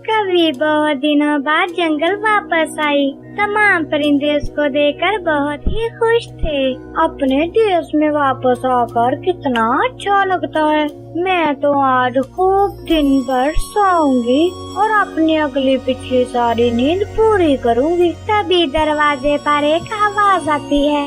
कभी बहुत दिनों बाद जंगल वापस आई। तमाम परिंदे उसको देखकर बहुत ही खुश थे। अपने देश में वापस आकर कितना अच्छा लगता है। मैं तो आज खूब दिन भर सोऊंगी और अपनी अगली पिछली सारी नींद पूरी करूंगी। तभी दरवाजे पर एक आवाज आती है।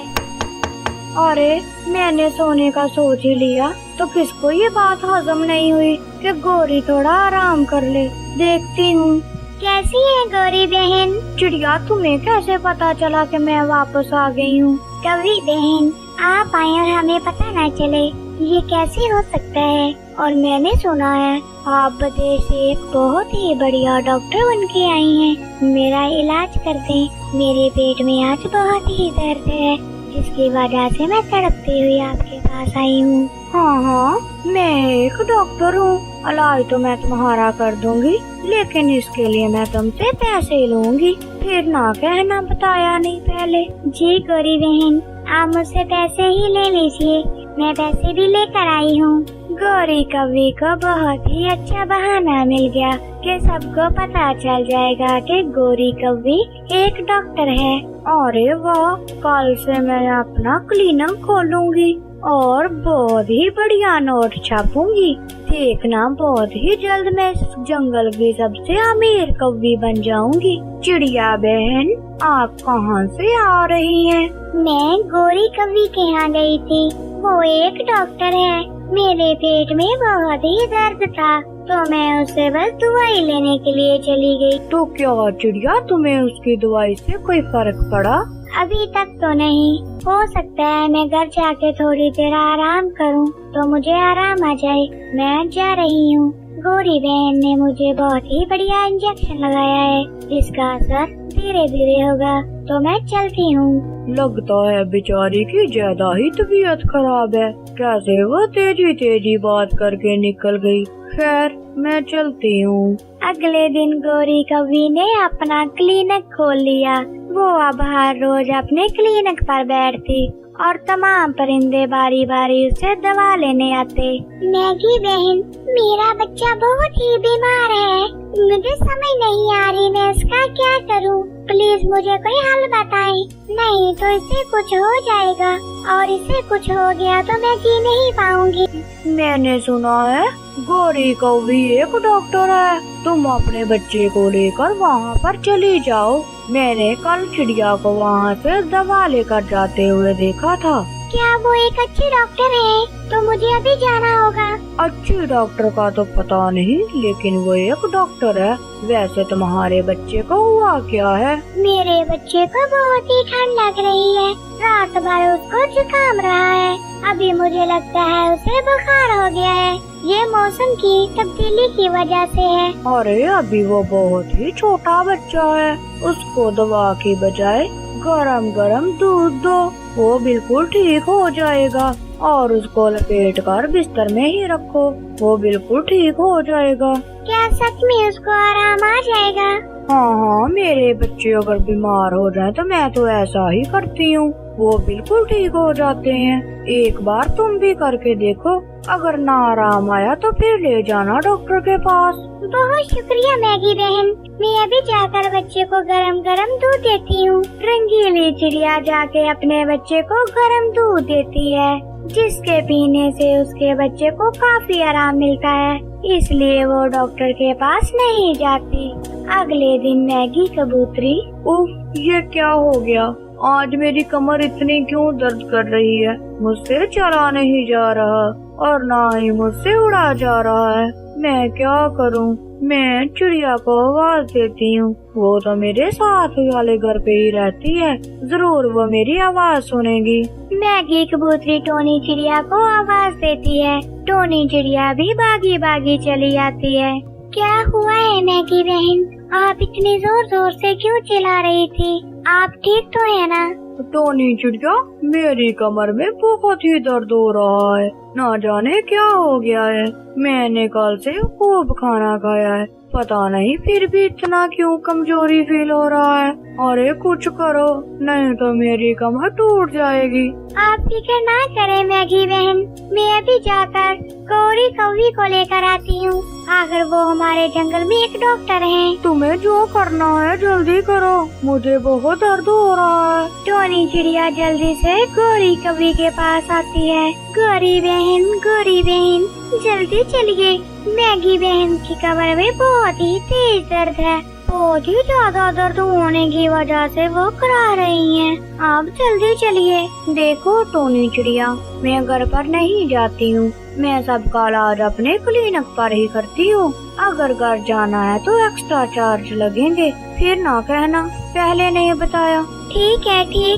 अरे मैंने सोने का सोच ही लिया तो किसको ये बात हजम नहीं हुई कि गौरी थोड़ा आराम कर ले। देखती हूँ। कैसी है गौरी बहन? चिड़िया, तुम्हें कैसे पता चला कि मैं वापस आ गई हूँ? गौरी बहन, आप आए और हमें पता न चले, ये कैसे हो सकता है? और मैंने सुना है आप विदेश से एक बहुत ही बढ़िया डॉक्टर बन के आई हैं। मेरा इलाज कर दें। मेरे पेट में आज बहुत ही दर्द है, जिसकी वजह से मैं तड़पती हुई आपके पास आई हूँ। हाँ, मैं एक डॉक्टर हूँ। इलाज तो मैं तुम्हारा कर दूंगी, लेकिन इसके लिए मैं तुमसे पैसे लूंगी। फिर ना कहना बताया नहीं पहले। जी गौरी बहन, आप मुझसे पैसे ही ले लीजिए, मैं पैसे भी लेकर आई हूँ। गौरी कवि को बहुत ही अच्छा बहाना मिल गया कि सबको पता चल जाएगा कि गौरी कवि एक डॉक्टर है। अरे वाह, कल से मैं अपना क्लिनिक खोलूंगी और बहुत ही बढ़िया नोट छापूंगी। देखना, बहुत ही जल्द मैं इस जंगल की सबसे अमीर कवि बन जाऊंगी। चिड़िया बहन, आप कहाँ से आ रही हैं? मैं गौरी कवि के यहाँ गई थी। वो एक डॉक्टर है। मेरे पेट में बहुत ही दर्द था, तो मैं उससे बस दवाई लेने के लिए चली गई। तो क्या चिड़िया, तुम्हें उसकी दवाई से कोई फर्क पड़ा? अभी तक तो नहीं। हो सकता है मैं घर जाके थोड़ी देर आराम करूं, तो मुझे आराम आ जाए। मैं जा रही हूँ। गौरी बहन ने मुझे बहुत ही बढ़िया इंजेक्शन लगाया है, जिसका असर धीरे धीरे होगा, तो मैं चलती हूँ। लगता है बेचारी की ज्यादा ही तबीयत खराब है। कैसे वो तेजी तेजी बात करके निकल गई। खैर, मैं चलती हूँ। अगले दिन गौरी कवि ने अपना क्लिनिक खोल लिया। वो अब हर रोज अपने क्लिनिक पर बैठती और तमाम परिंदे बारी बारी उसे दवा लेने आते। मैगी बहन, मेरा बच्चा बहुत ही बीमार है। मुझे समझ नहीं आ रही मैं इसका क्या करूं। प्लीज मुझे कोई हल बताएं, नहीं तो इसे कुछ हो जाएगा, और इसे कुछ हो गया तो मैं जी नहीं पाऊंगी। मैंने सुना है गौरी कवि एक डॉक्टर है। तुम अपने बच्चे को लेकर वहाँ पर चली जाओ। मैंने कल चिड़िया को वहाँ से दवा लेकर जाते हुए देखा था। क्या वो एक अच्छे डॉक्टर है? तो मुझे अभी जाना होगा। अच्छे डॉक्टर का तो पता नहीं, लेकिन वो एक डॉक्टर है। वैसे तुम्हारे बच्चे को हुआ क्या है? मेरे बच्चे को बहुत ही ठंड लग रही है। रात भर उसको जुकाम रहा है। अभी मुझे लगता है उसे बुखार हो गया है। ये मौसम की तब्दीली की वजह से है। अरे अभी वो बहुत ही छोटा बच्चा है। उसको दवा की बजाय गरम गरम दूध दो, वो बिल्कुल ठीक हो जाएगा। और उसको लपेट कर बिस्तर में ही रखो, वो बिल्कुल ठीक हो जाएगा। क्या सच में उसको आराम आ जाएगा? हाँ, मेरे बच्चे अगर बीमार हो जाए तो मैं तो ऐसा ही करती हूँ, वो बिल्कुल ठीक हो जाते हैं। एक बार तुम भी करके देखो, अगर ना आराम आया तो फिर ले जाना डॉक्टर के पास। बहुत शुक्रिया मैगी बहन, मैं अभी जाकर बच्चे को गरम गरम दूध देती हूँ। रंगीली चिड़िया जाके अपने बच्चे को गरम दूध देती है, जिसके पीने से उसके बच्चे को काफी आराम मिलता है। इसलिए वो डॉक्टर के पास नहीं जाती। अगले दिन मैगी कबूतरी, उफ, ये क्या हो गया? आज मेरी कमर इतनी क्यों दर्द कर रही है? मुझसे चला नहीं जा रहा और ना ही मुझसे उड़ा जा रहा है। मैं क्या करूं? मैं चिड़िया को आवाज देती हूँ, वो तो मेरे साथ वाले घर पे ही रहती है, जरूर वो मेरी आवाज सुनेगी। मैगी कबूतरी टोनी चिड़िया को आवाज देती है। टोनी चिड़िया भी भागी भागी चली आती है। क्या हुआ है मैगी बहन? आप इतनी जोर जोर से क्यों चिल्ला रही थी? आप ठीक तो है ना? टोनी चिड़िया, मेरी कमर में बहुत ही दर्द हो रहा है, ना जाने क्या हो गया है। मैंने कल से खूब खाना खाया है, पता नहीं फिर भी इतना क्यों कमजोरी फील हो रहा है। अरे कुछ करो, नहीं तो मेरी कमर टूट जाएगी। आप फिक्र ना करें मैगी बहन, मैं अभी जाकर गौरी कौवी को लेकर आती हूँ। अगर वो हमारे जंगल में एक डॉक्टर हैं। तुम्हें जो करना है जल्दी करो, मुझे बहुत दर्द हो रहा है। टोनी चिड़िया जल्दी से गौरी कौवी के पास आती है। गौरी बहन जल्दी चलिए, मैगी बहन की कमर में बहुत ही तेज दर्द है। बहुत ही ज्यादा दर्द होने की वजह से वो करा रही हैं। आप जल्दी चलिए। देखो टोनी चिड़िया, मैं घर पर नहीं जाती हूँ, मैं सबका इलाज अपने क्लिनिक पर ही करती हूँ। अगर घर जाना है तो एक्स्ट्रा चार्ज लगेंगे, फिर ना कहना पहले नहीं बताया। ठीक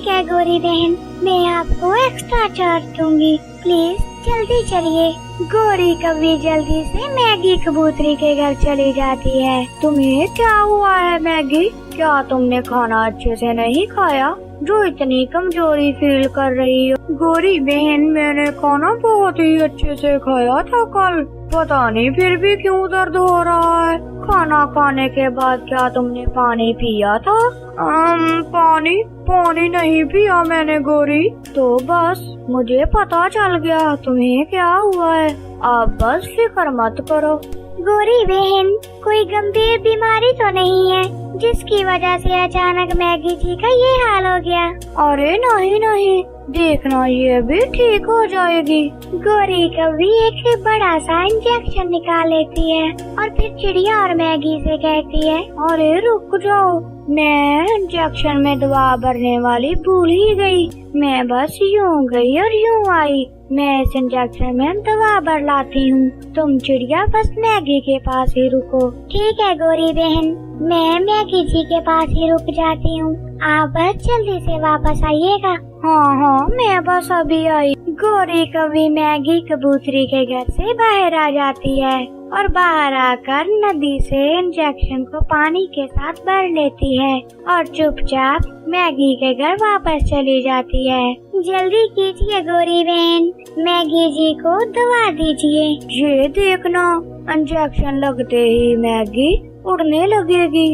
है गौरी बहन, मैं आपको एक्स्ट्रा चार्ज दूंगी। प्लीज जल्दी चलिए। गौरी कौवी जल्दी से मैगी कबूतरी के घर चली जाती है। तुम्हें क्या हुआ है मैगी? क्या तुमने खाना अच्छे से नहीं खाया जो इतनी कमजोरी फील कर रही हो? गौरी बहन, मैंने खाना बहुत ही अच्छे से खाया था कल, पता नहीं फिर भी क्यों दर्द हो रहा है। खाना खाने के बाद क्या तुमने पानी पिया था? पानी नहीं पिया मैंने गौरी। तो बस मुझे पता चल गया तुम्हें क्या हुआ है। आप बस फिक्र मत करो। गौरी बहन, कोई गंभीर बीमारी तो नहीं है जिसकी वजह से अचानक मैगी जी का ये हाल हो गया? अरे नहीं, देखना ये भी ठीक हो जाएगी। गौरी कौवी एक बड़ा सा इंजेक्शन निकाल लेती है और फिर चिड़िया और मैगी से कहती है, अरे रुक जाओ, मैं इंजेक्शन में दवा भरने वाली भूल ही गई। मैं बस यूं गई और यूं आई। मैं इस इंजेक्शन में दवा भर लाती हूँ, तुम चिड़िया बस मैगी के पास ही रुको। ठीक है गौरी बहन, मैं मैगी जी के पास ही रुक जाती हूँ, आप बस जल्दी से वापस आइएगा। हाँ, मैं बस अभी आई। गौरी कौवी मैगी कबूतरी के घर से बाहर आ जाती है और बाहर आकर नदी से इंजेक्शन को पानी के साथ भर लेती है और चुपचाप मैगी के घर वापस चली जाती है। जल्दी कीजिए गौरी बहन, मैगी जी को दवा दीजिए। ये देखना, इंजेक्शन लगते ही मैगी उड़ने लगेगी।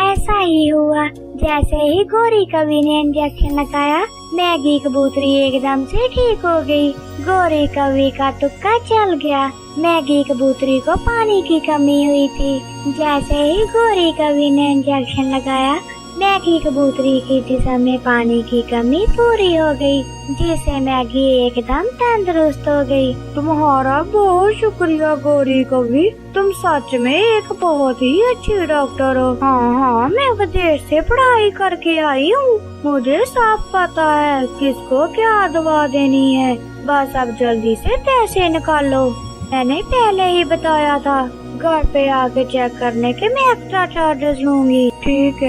ऐसा ही हुआ। जैसे ही गौरी कौवी ने इंजेक्शन लगाया, मैगी कबूतरी एकदम से ठीक हो गई। गौरी कौवी का तुक्का चल गया। मैगी कबूतरी को पानी की कमी हुई थी। जैसे ही गौरी कौवी ने इंजेक्शन लगाया, मैगी कबूतरी की जिस्म में पानी की कमी पूरी हो गई, जिससे मैगी एकदम तंदुरुस्त हो गई। तुम्हारा बहुत शुक्रिया गौरी कौवी, तुम सच में एक बहुत ही अच्छी डॉक्टर हो। हाँ, मैं विदेश से पढ़ाई करके आई हूँ, मुझे साफ पता है किसको क्या दवा देनी है। बस अब जल्दी से पैसे निकालो, मैंने पहले ही बताया था घर पे आके चेक करने के मैं एक्स्ट्रा चार्जेस लूंगी। ठीक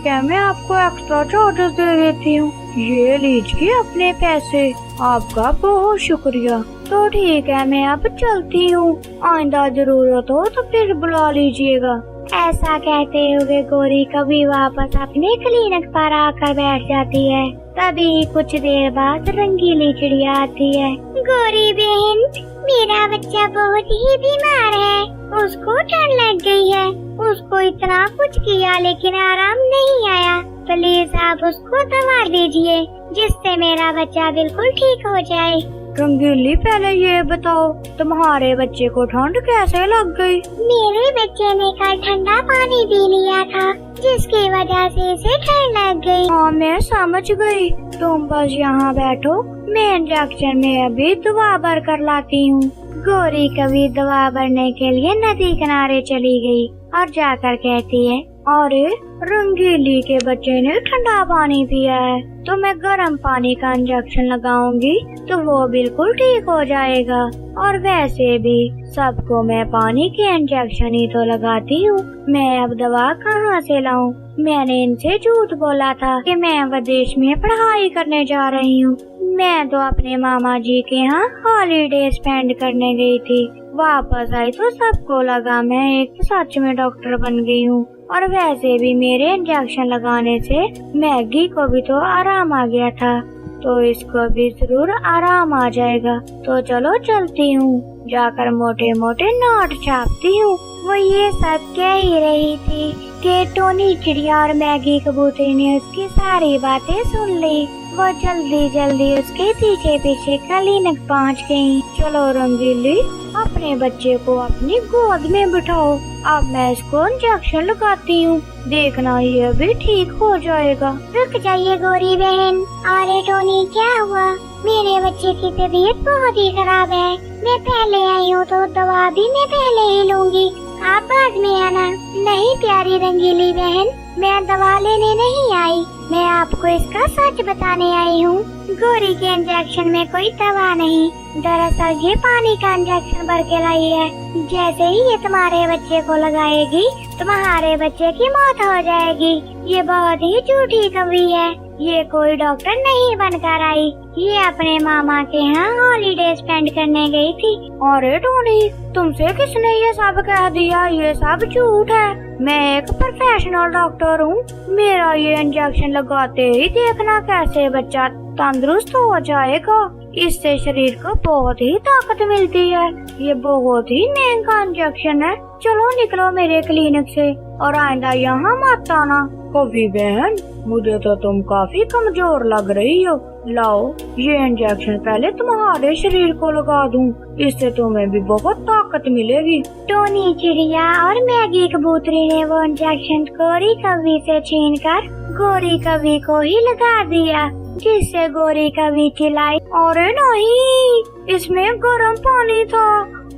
है, मैं आपको एक्स्ट्रा चार्जेस दे देती हूँ। ये लीजिए अपने पैसे, आपका बहुत शुक्रिया। तो ठीक है, मैं अब चलती हूँ, आइंदा जरूरत हो तो फिर बुला लीजिएगा। ऐसा कहते हुए गौरी कौवी वापस अपने क्लिनिक पर आकर बैठ जाती है। तभी कुछ देर बाद रंगीली चिड़िया आती है। गौरी बहन, मेरा बच्चा बहुत ही बीमार है, उसको ठंड लग गई है। उसको इतना कुछ किया लेकिन आराम नहीं आया। प्लीज आप उसको दवा दीजिए जिससे मेरा बच्चा बिल्कुल ठीक हो जाए। रंगीली, पहले ये बताओ तुम्हारे बच्चे को ठंड कैसे लग गई? मेरे बच्चे ने कल ठंडा पानी पी लिया था, जिसकी वजह से इसे ठंड लग गई। हाँ, मैं समझ गई, तुम बस यहाँ बैठो, मैं इंजेक्शन में अभी दवा भर कर लाती हूँ। गौरी कौवी दवा भरने के लिए नदी किनारे चली गई और जाकर कहती है, अरे रंगीली के बच्चे ने ठंडा पानी पिया है, तो मैं गर्म पानी का इंजेक्शन लगाऊंगी तो वो बिल्कुल ठीक हो जाएगा। और वैसे भी सबको मैं पानी के इंजेक्शन ही तो लगाती हूँ, मैं अब दवा कहाँ से लाऊं? मैंने इनसे झूठ बोला था कि मैं विदेश में पढ़ाई करने जा रही हूँ। मैं तो अपने मामा जी के यहाँ हॉलीडे स्पेंड करने गई थी। वापस आई तो सबको लगा मैं एक सच में डॉक्टर बन गई हूँ। और वैसे भी मेरे इंजेक्शन लगाने से मैगी को भी तो आराम आ गया था। तो इसको भी जरूर आराम आ जाएगा। तो चलो चलती हूँ, जाकर मोटे मोटे नोट छापती हूँ। वो ये सब कह ही रही थी कि टोनी चिड़िया और मैगी कबूतरी ने उसकी सारी बातें सुन ली। वो जल्दी जल्दी उसके पीछे पीछे क्लिनिक पहुंच गई। चलो रंगीली, अपने बच्चे को अपनी गोद में बिठाओ। अब मैं इसको इंजेक्शन लगाती हूँ, देखना ये भी ठीक हो जाएगा। रुक जाइए गौरी बहन। अरे टोनी, क्या हुआ? मेरे बच्चे की तबीयत बहुत ही खराब है। मैं पहले आई हूँ तो दवा भी मैं पहले ही लूंगी, आप बाद में आना। नहीं प्यारी रंगीली बहन, मैं दवा लेने नहीं आई, मैं आपको इसका सच बताने आई हूँ। गोरी के इंजेक्शन में कोई दवा नहीं, दरअसल ये पानी का इंजेक्शन भर के लाई है। जैसे ही ये तुम्हारे बच्चे को लगाएगी, तुम्हारे बच्चे की मौत हो जाएगी। ये बहुत ही झूठी खबरी है। ये कोई डॉक्टर नहीं बनकर आई, ये अपने मामा के यहाँ हॉलीडे स्पेंड करने गई थी। अरे टोनी, तुमसे किसने ये सब कह दिया? ये सब झूठ है। मैं एक प्रोफेशनल डॉक्टर हूँ। मेरा ये इंजेक्शन लगाते ही देखना कैसे बच्चा तंदुरुस्त हो जाएगा। इससे शरीर को बहुत ही ताकत मिलती है। ये बहुत ही महंगा इंजेक्शन है। चलो निकलो मेरे क्लिनिक से और आइंदा यहाँ मत आना। कभी बहन, मुझे तो तुम काफी कमजोर लग रही हो। लाओ ये इंजेक्शन पहले तुम्हारे शरीर को लगा दूं, इससे तुम्हें भी बहुत ताकत मिलेगी। टोनी चिड़िया और मैगी कबूतरी ने वो इंजेक्शन गोरी कवि से छीनकर गोरी कवि को ही लगा दिया, जिससे गोरी कवि चिल्लाई। अरे नहीं, इसमें गर्म पानी था।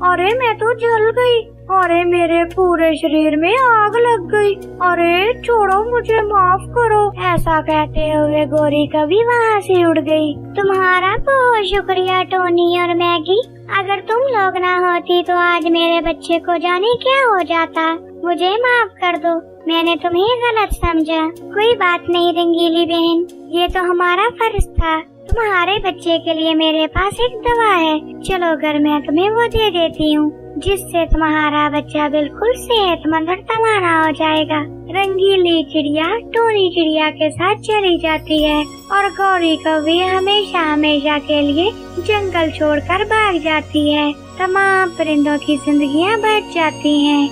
अरे मैं तो जल गई। अरे मेरे पूरे शरीर में आग लग गई। अरे छोड़ो मुझे, माफ करो। ऐसा कहते हुए गोरी कवि वहाँ से उड़ गई। तुम्हारा बहुत शुक्रिया टोनी और मैगी। अगर तुम लोग ना होती तो आज मेरे बच्चे को जाने क्या हो जाता। मुझे माफ कर दो, मैंने तुम्हें गलत समझा। कोई बात नहीं रंगीली बहन, ये तो हमारा फर्ज था। तुम्हारे बच्चे के लिए मेरे पास एक दवा है, चलो घर में तुम्हें वो दे देती हूँ, जिससे तुम्हारा बच्चा बिल्कुल सेहतमंद और तवाना हो जाएगा। रंगीली चिड़िया टोनी चिड़िया के साथ चली जाती है और गौरी कवि हमेशा हमेशा के लिए जंगल छोड़कर भाग जाती है। तमाम परिंदों की जिंदगियाँ बच जाती हैं।